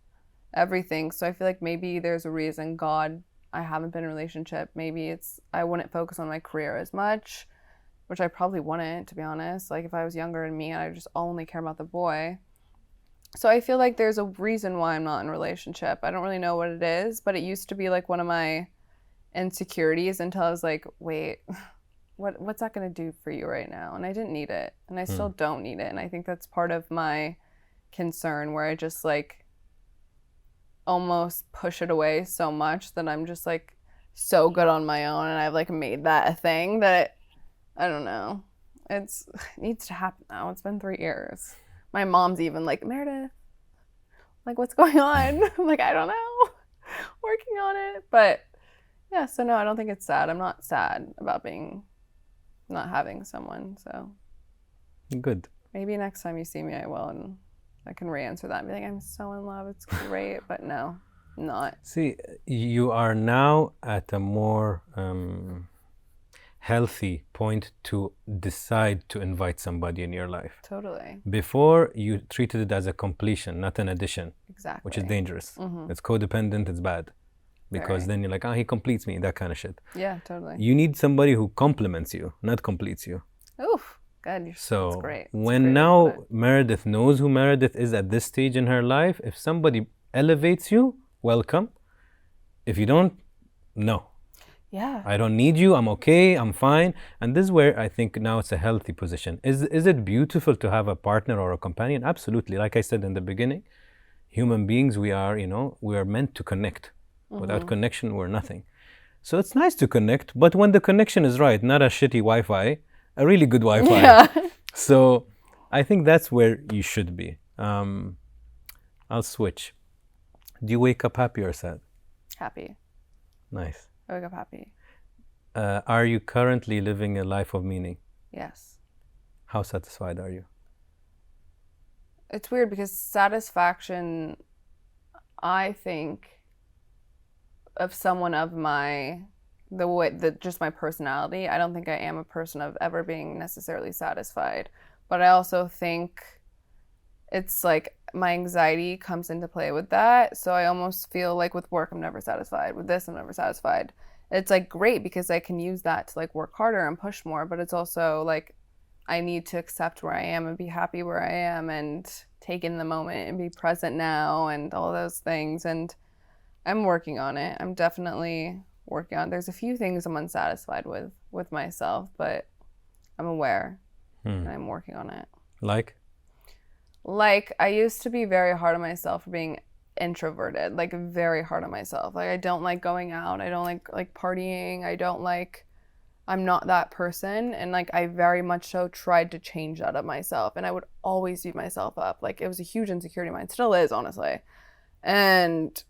everything. So I feel like maybe there's a reason God, I haven't been in a relationship. Maybe it's I wouldn't focus on my career as much, which I probably wouldn't, to be honest. Like if I was younger than me, I just only care about the boy. So I feel like there's a reason why I'm not in a relationship. I don't really know what it is, but it used to be like one of my insecurities until I was like, wait, what's that going to do for you right now? And I didn't need it, and I still don't need it. And I think that's part of my concern, where I just like almost push it away so much that I'm just like so good on my own, and I've like made that a thing that I don't know. It needs to happen now. It's been 3 years. My mom's even like, Meredith, like what's going on? I'm like, I don't know. Working on it. But yeah, so no, I don't think it's sad. I'm not sad about not having someone. So Good. maybe next time you see me, I will, and I can re-answer that and be like, I'm so in love. It's great. But no, not. See, you are now at a more healthy point to decide to invite somebody in your life. Totally. Before, you treated it as a completion, not an addition. Exactly. Which is dangerous. It's codependent, it's bad. Because then you're like, he completes me, that kind of shit. Yeah, totally. You need somebody who complements you, not completes you. Oof. Good. So that's great. when now Meredith knows who Meredith is at this stage in her life, if somebody elevates you, welcome. If you don't, no. Yeah. I don't need you, I'm okay, I'm fine. And this is where I think now it's a healthy position. Is it beautiful to have a partner or a companion? Absolutely. Like I said in the beginning, human beings, we are meant to connect. Without connection, we're nothing. So it's nice to connect, but when the connection is right, not a shitty Wi-Fi, a really good Wi-Fi. Yeah. So I think that's where you should be. I'll switch. Do you wake up happy or sad? Happy. Nice. I wake up happy. Are you currently living a life of meaning? Yes. How satisfied are you? It's weird because satisfaction, I think, of someone of just my personality, I don't think I am a person of ever being necessarily satisfied. But I also think it's like my anxiety comes into play with that. So I almost feel like with work, I'm never satisfied. With this, I'm never satisfied. It's like great because I can use that to like work harder and push more. But it's also like I need to accept where I am and be happy where I am and take in the moment and be present now and all those things. And I'm working on it. I'm definitely working on it. There's a few things I'm unsatisfied with myself, but I'm aware and I'm working on it. Like I used to be very hard on myself for being introverted, like very hard on myself. Like I don't like going out. I don't like partying. I'm not that person. And like I very much so tried to change that of myself. And I would always beat myself up. Like it was a huge insecurity of mine. It still is, honestly. And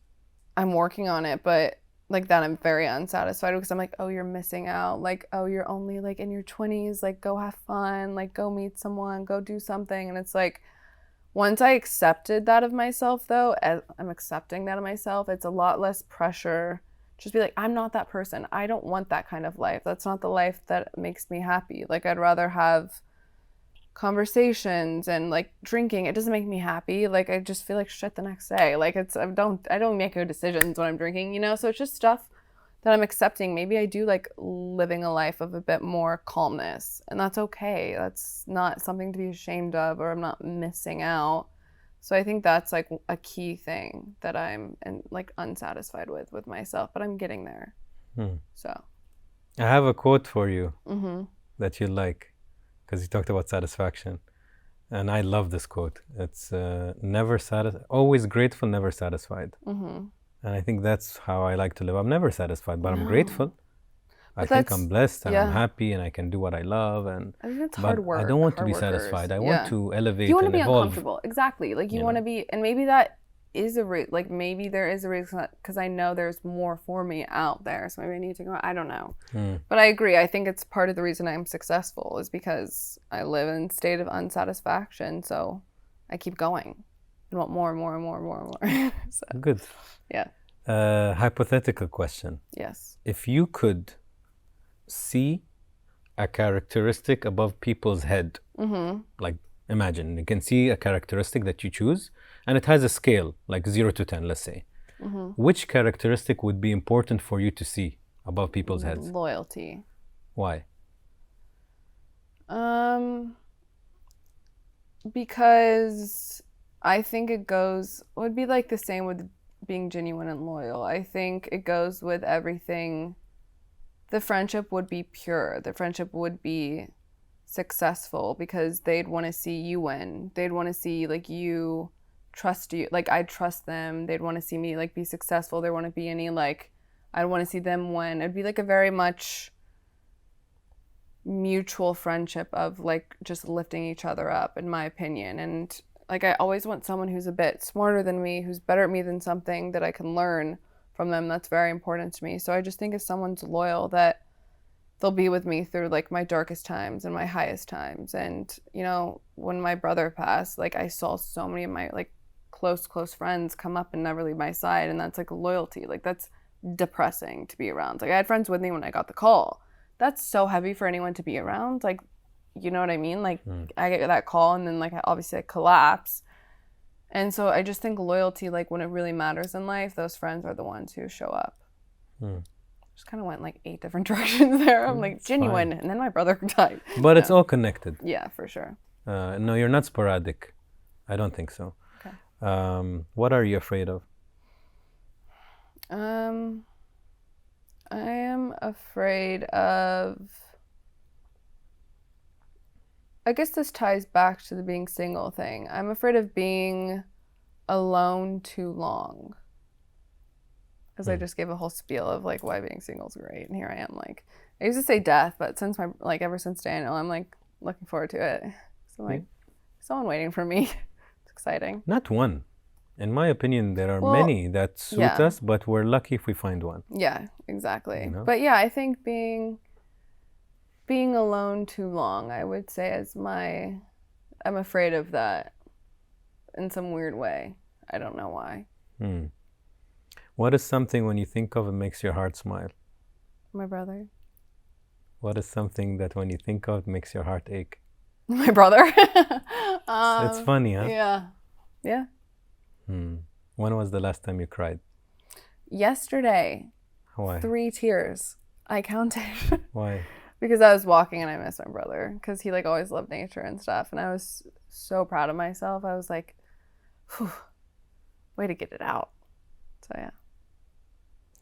I'm working on it, but like that I'm very unsatisfied because I'm like, oh, you're missing out. Like, oh, you're only like in your 20s. Like, go have fun. Like, go meet someone. Go do something. And it's like, once I accepted that of myself, though, as I'm accepting that of myself, it's a lot less pressure just be like, I'm not that person. I don't want that kind of life. That's not the life that makes me happy. Like, I'd rather have conversations and like drinking. It doesn't make me happy. Like, I just feel like shit the next day. Like, I don't make good decisions when I'm drinking, you know? So it's just stuff that I'm accepting. Maybe I do like living a life of a bit more calmness, and that's okay. That's not something to be ashamed of, or I'm not missing out. So I think that's like a key thing that I'm like unsatisfied with myself, but I'm getting there. So I have a quote for you that you like, because you talked about satisfaction, and I love this quote. It's always grateful, never satisfied. And I think that's how I like to live. I'm never satisfied, but I'm grateful. I think I'm blessed and I'm happy and I can do what I love. And I think it's hard work. I don't want to be satisfied. I want to elevate you want and to be evolve. Uncomfortable. Exactly. Like you want to be, and maybe that is like maybe there is a reason, because I know there's more for me out there. So maybe I need to go. I don't know. But I agree. I think it's part of the reason I'm successful is because I live in a state of unsatisfaction. So I keep going. I want more and more and more and more and more. So, good. Yeah. Hypothetical question. Yes. If you could see a characteristic above people's head, like imagine you can see a characteristic that you choose and it has a scale like 0 to 10, let's say. Which characteristic would be important for you to see above people's heads? Loyalty. Why? Because I think it would be like the same with being genuine and loyal. I think it goes with everything. The friendship would be pure. The friendship would be successful because they'd want to see you win. They'd want to see like you trust you. Like I trust them. They'd want to see me like be successful. There wouldn't be any like, I'd want to see them win. It'd be like a very much mutual friendship of like just lifting each other up, in my opinion. And like I always want someone who's a bit smarter than me, who's better at me than something that I can learn from them. That's very important to me. So I just think if someone's loyal, that they'll be with me through like my darkest times and my highest times. And you know, when my brother passed, like I saw so many of my like close friends come up and never leave my side, and that's like loyalty. Like that's depressing to be around. Like I had friends with me when I got the call. That's so heavy for anyone to be around. Like, you know what I mean? Like I get that call and then like obviously I collapse. And so I just think loyalty, like when it really matters in life, those friends are the ones who show up. Just kind of went like 8 different directions there. I'm like genuine, fine. And then my brother died. But it's all connected. Yeah, for sure. No, you're not sporadic. I don't think so. Okay. What are you afraid of? I am afraid of, I guess this ties back to the being single thing. I'm afraid of being alone too long. Because I just gave a whole spiel of like why being single is great, and here I am like, I used to say death, but since ever since Daniel, I'm like looking forward to it. So like, someone waiting for me. It's exciting. Not one. In my opinion, there are many that suit us, but we're lucky if we find one. Yeah, exactly. You know? But yeah, I think being alone too long, I would say I'm afraid of that in some weird way. I don't know why. What is something when you think of it makes your heart smile? My brother. What is something that when you think of it makes your heart ache? My brother. It's funny, huh? Yeah. Yeah. When was the last time you cried? Yesterday. Why? 3 tears. I counted. Why? Because I was walking and I missed my brother. Because he like always loved nature and stuff. And I was so proud of myself. I was like, whew, way to get it out. So yeah.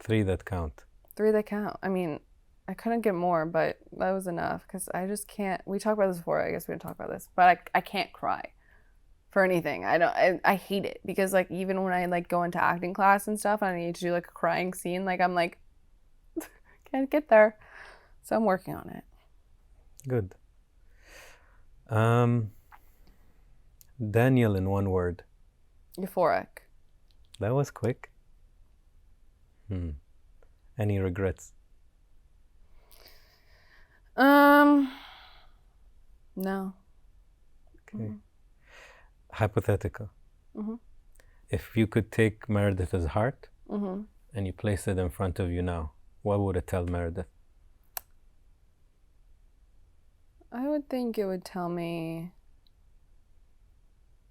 3 that count. 3 that count. I mean, I couldn't get more, but that was enough. Because I just can't. We talked about this before. I guess we didn't talk about this. But I can't cry for anything. I hate it. Because like even when I like go into acting class and stuff and I need to do like a crying scene, like I'm like, can't get there. So I'm working on it. Good. Daniel in one word. Euphoric. That was quick. Any regrets? No. Okay. Hypothetical. If you could take Meredith's heart and you place it in front of you now, what would it tell Meredith? I would think it would tell me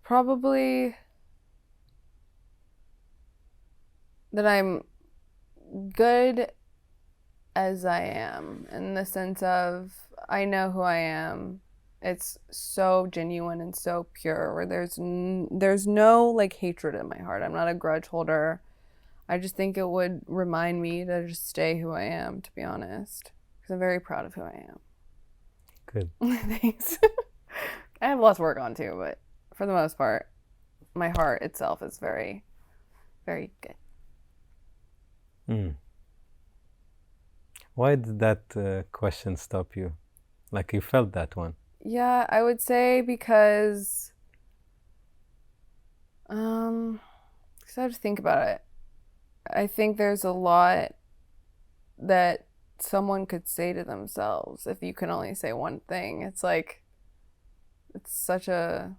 probably that I'm good as I am, in the sense of I know who I am. It's so genuine and so pure, where there's no like hatred in my heart. I'm not a grudge holder. I just think it would remind me to just stay who I am, to be honest, because I'm very proud of who I am. Good. Thanks. I have lots to work on too, but for the most part, my heart itself is very, very good. Why did that question stop you? Like you felt that one? Yeah, I would say because I have to think about it. I think there's a lot that someone could say to themselves if you can only say one thing. It's like, it's such a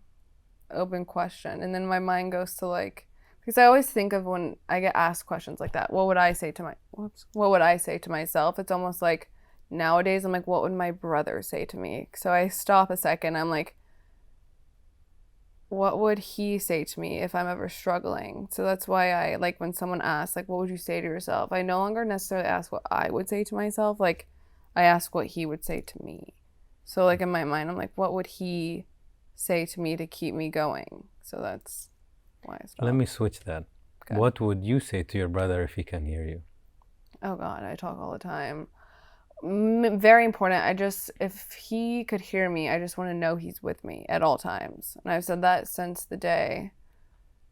open question. And then my mind goes to like, because I always think of when I get asked questions like that, what would I say to myself? It's almost like nowadays I'm like, what would my brother say to me? So I stop a second. I'm like, what would he say to me if I'm ever struggling? So that's why I like when someone asks, like, what would you say to yourself? I no longer necessarily ask what I would say to myself. Like, I ask what he would say to me. So like in my mind, I'm like, what would he say to me to keep me going? So that's why I stopped. Let me switch that. Okay. What would you say to your brother if he can hear you? Oh God, I talk all the time. Very important. If he could hear me, I just want to know he's with me at all times. And I've said that since the day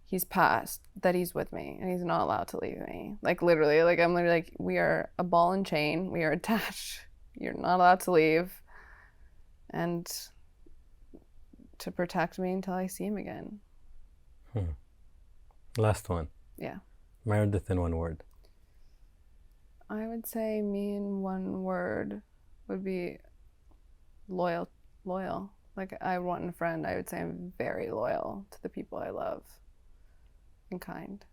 he's passed, that he's with me and he's not allowed to leave me. Like literally, like I'm literally like, we are a ball and chain. We are attached. You're not allowed to leave. And to protect me until I see him again. Last one. Yeah. Meredith in one word. I would say me in one word would be loyal. Like I want a friend, I would say I'm very loyal to the people I love and kind.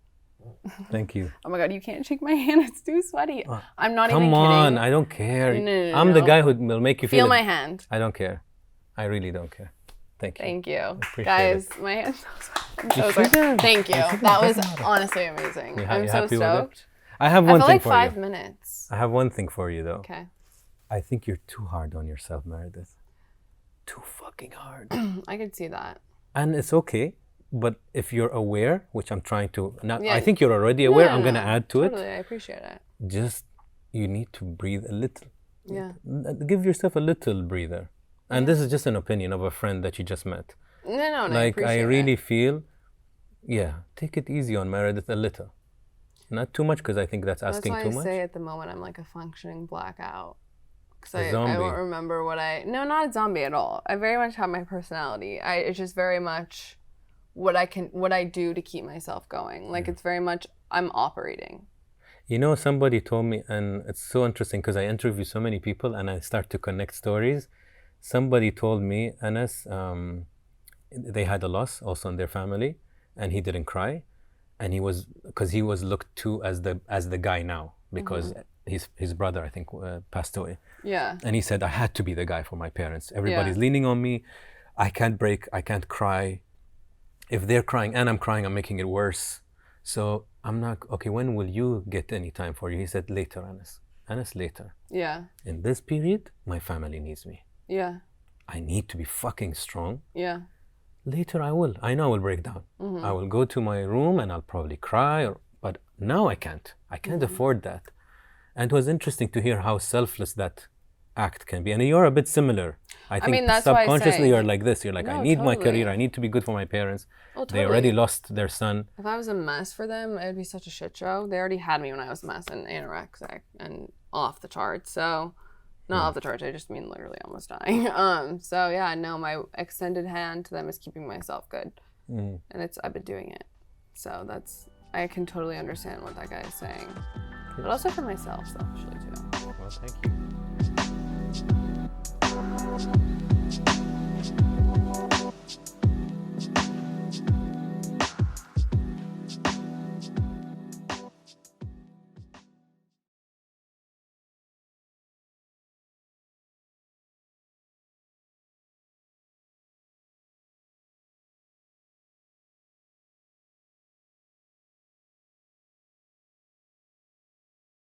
Thank you. Oh my God, you can't shake my hand. It's too sweaty. I'm not even kidding. Come on, I don't care. No, I'm the guy who will make you feel my hand. I don't care. I really don't care. Thank you. Thank you. Guys, my hand's so sweaty. I'm so sorry. Thank you. That was honestly amazing. I'm so stoked. I have one thing for you. I feel like 5 minutes. I have one thing for you though. Okay. I think you're too hard on yourself, Meredith. Too fucking hard. I could see that. And it's okay, but if you're aware, which I'm trying to, I think you're already aware, I'm going to add to it. I appreciate it. Just, you need to breathe a little. Yeah. Give yourself a little breather. And this is just an opinion of a friend that you just met. No, like, I really feel, take it easy on Meredith a little. Not too much, because I think that's asking too much. That's why I say at the moment I'm like a functioning blackout. Because I don't remember what no, not a zombie at all. I very much have my personality. It's just very much what I do to keep myself going. Like it's very much, I'm operating. You know, somebody told me, and it's so interesting because I interview so many people and I start to connect stories. Somebody told me, Anas, they had a loss also in their family and he didn't cry. And he was looked to as the guy now because his brother, I think, passed away. Yeah. And he said, I had to be the guy for my parents. Everybody's leaning on me. I can't break. I can't cry. If they're crying and I'm crying, I'm making it worse. So I'm not, okay, when will you get any time for you? He said, later, Anas. Anas, later. Yeah. In this period, my family needs me. Yeah. I need to be fucking strong. Yeah. Later I will. I know I will break down. I will go to my room and I'll probably cry, but now I can't. I can't afford that. And it was interesting to hear how selfless that act can be. And you're a bit similar. I think that's subconsciously you're like this. You're like, I need my career. I need to be good for my parents. Oh, totally. They already lost their son. If I was a mess for them, it'd be such a shit show. They already had me when I was a mess and anorexic and off the charts. So, not off the charts, I just mean literally almost dying. So yeah, no, my extended hand to them is keeping myself good. And I've been doing it. So I can totally understand what that guy is saying. But also for myself, selfishly too. Well, thank you.